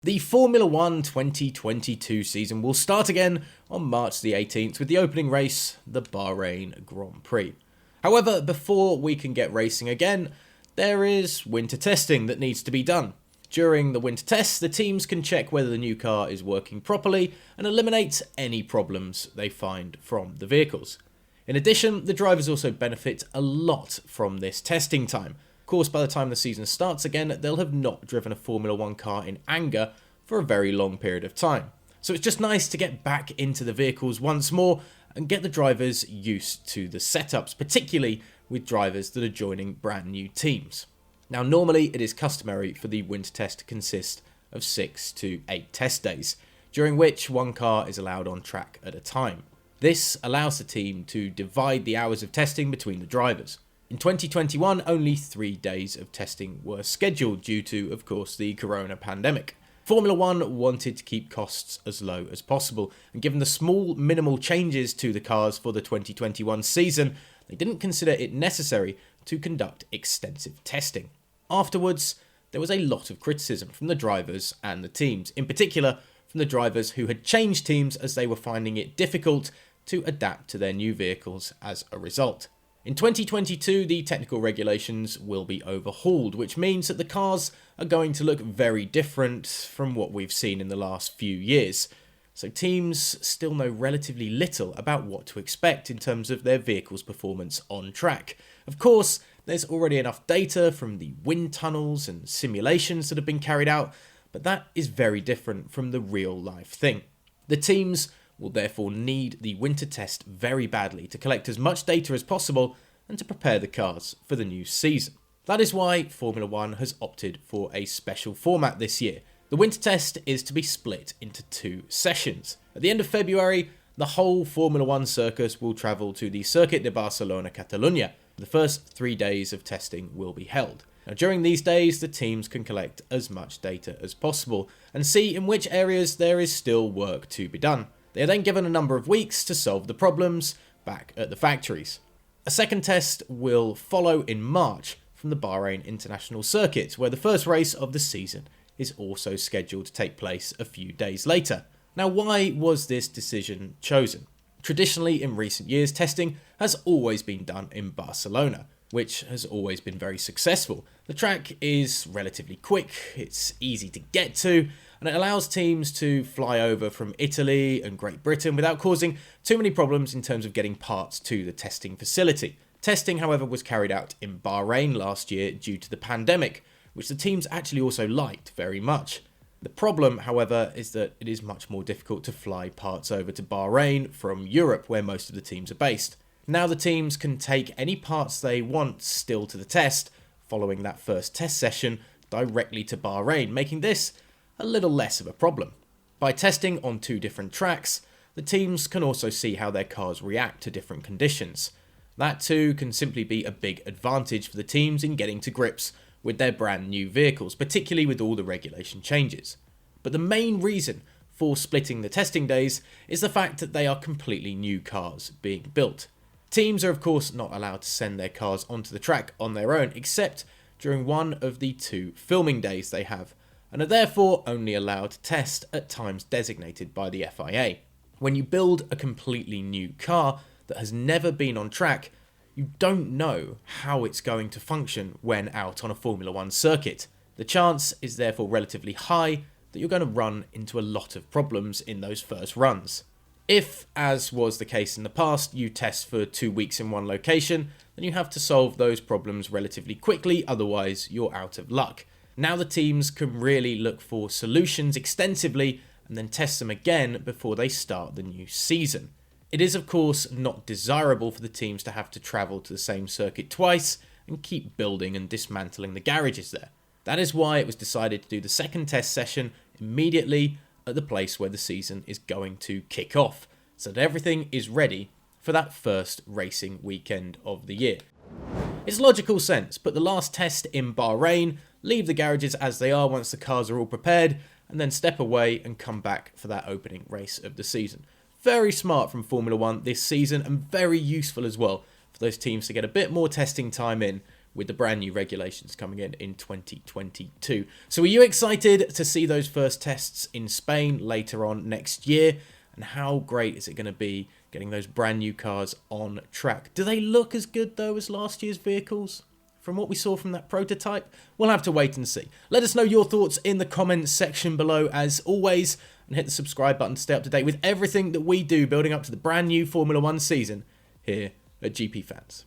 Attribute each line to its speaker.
Speaker 1: The Formula 1 2022 season will start again on March the 18th with the opening race, the Bahrain Grand Prix. However, before we can get racing again, there is winter testing that needs to be done. During the winter tests, the teams can check whether the new car is working properly and eliminate any problems they find from the vehicles. In addition, the drivers also benefit a lot from this testing time. Of course, by the time the season starts again, they'll have not driven a Formula 1 car in anger for a very long period of time. So it's just nice to get back into the vehicles once more and get the drivers used to the setups, particularly with drivers that are joining brand new teams. Now, normally it is customary for the winter test to consist of 6 to 8 test days, during which one car is allowed on track at a time. This allows the team to divide the hours of testing between the drivers. In 2021, only 3 days of testing were scheduled due to, of course, the corona pandemic. Formula 1 wanted to keep costs as low as possible, and given the small, minimal changes to the cars for the 2021 season, they didn't consider it necessary to conduct extensive testing. Afterwards, there was a lot of criticism from the drivers and the teams, in particular from the drivers who had changed teams as they were finding it difficult to adapt to their new vehicles as a result. In 2022, the technical regulations will be overhauled, which means that the cars are going to look very different from what we've seen in the last few years. So teams still know relatively little about what to expect in terms of their vehicle's performance on track. Of course, there's already enough data from the wind tunnels and simulations that have been carried out, but that is very different from the real life thing. The teams will therefore need the winter test very badly to collect as much data as possible and to prepare the cars for the new season. That is why Formula 1 has opted for a special format this year. The winter test is to be split into 2 sessions. At the end of February, the whole Formula 1 circus will travel to the Circuit de Barcelona, Catalunya. The first 3 days of testing will be held. Now, during these days, the teams can collect as much data as possible and see in which areas there is still work to be done. They are then given a number of weeks to solve the problems back at the factories. A second test will follow in March from the Bahrain International Circuit, where the first race of the season is also scheduled to take place a few days later. Now, why was this decision chosen? Traditionally, in recent years, testing has always been done in Barcelona, which has always been very successful. The track is relatively quick, it's easy to get to, and it allows teams to fly over from Italy and Great Britain without causing too many problems in terms of getting parts to the testing facility. Testing, however, was carried out in Bahrain last year due to the pandemic, which the teams actually also liked very much. The problem, however, is that it is much more difficult to fly parts over to Bahrain from Europe, where most of the teams are based. Now the teams can take any parts they want still to the test, following that first test session, directly to Bahrain, making this a little less of a problem. By testing on 2 different tracks, the teams can also see how their cars react to different conditions. That too can simply be a big advantage for the teams in getting to grips with their brand new vehicles, particularly with all the regulation changes. But the main reason for splitting the testing days is the fact that they are completely new cars being built. Teams are of course not allowed to send their cars onto the track on their own, except during one of the 2 filming days they have, and are therefore only allowed to test at times designated by the FIA. When you build a completely new car that has never been on track, you don't know how it's going to function when out on a Formula 1 circuit. The chance is therefore relatively high that you're going to run into a lot of problems in those first runs. If, as was the case in the past, you test for 2 weeks in one location, then you have to solve those problems relatively quickly, otherwise you're out of luck. Now the teams can really look for solutions extensively and then test them again before they start the new season. It is of course not desirable for the teams to have to travel to the same circuit twice and keep building and dismantling the garages there. That is why it was decided to do the second test session immediately at the place where the season is going to kick off, so that everything is ready for that first racing weekend of the year. It's logical sense, put the last test in Bahrain, leave the garages as they are once the cars are all prepared, and then step away and come back for that opening race of the season. Very smart from Formula 1 this season, and very useful as well for those teams to get a bit more testing time in with the brand new regulations coming in 2022. So are you excited to see those first tests in Spain later on next year? And how great is it going to be getting those brand new cars on track? Do they look as good though as last year's vehicles? From what we saw from that prototype? We'll have to wait and see. Let us know your thoughts in the comments section below as always, and hit the subscribe button to stay up to date with everything that we do building up to the brand new Formula 1 season here at GP Fans.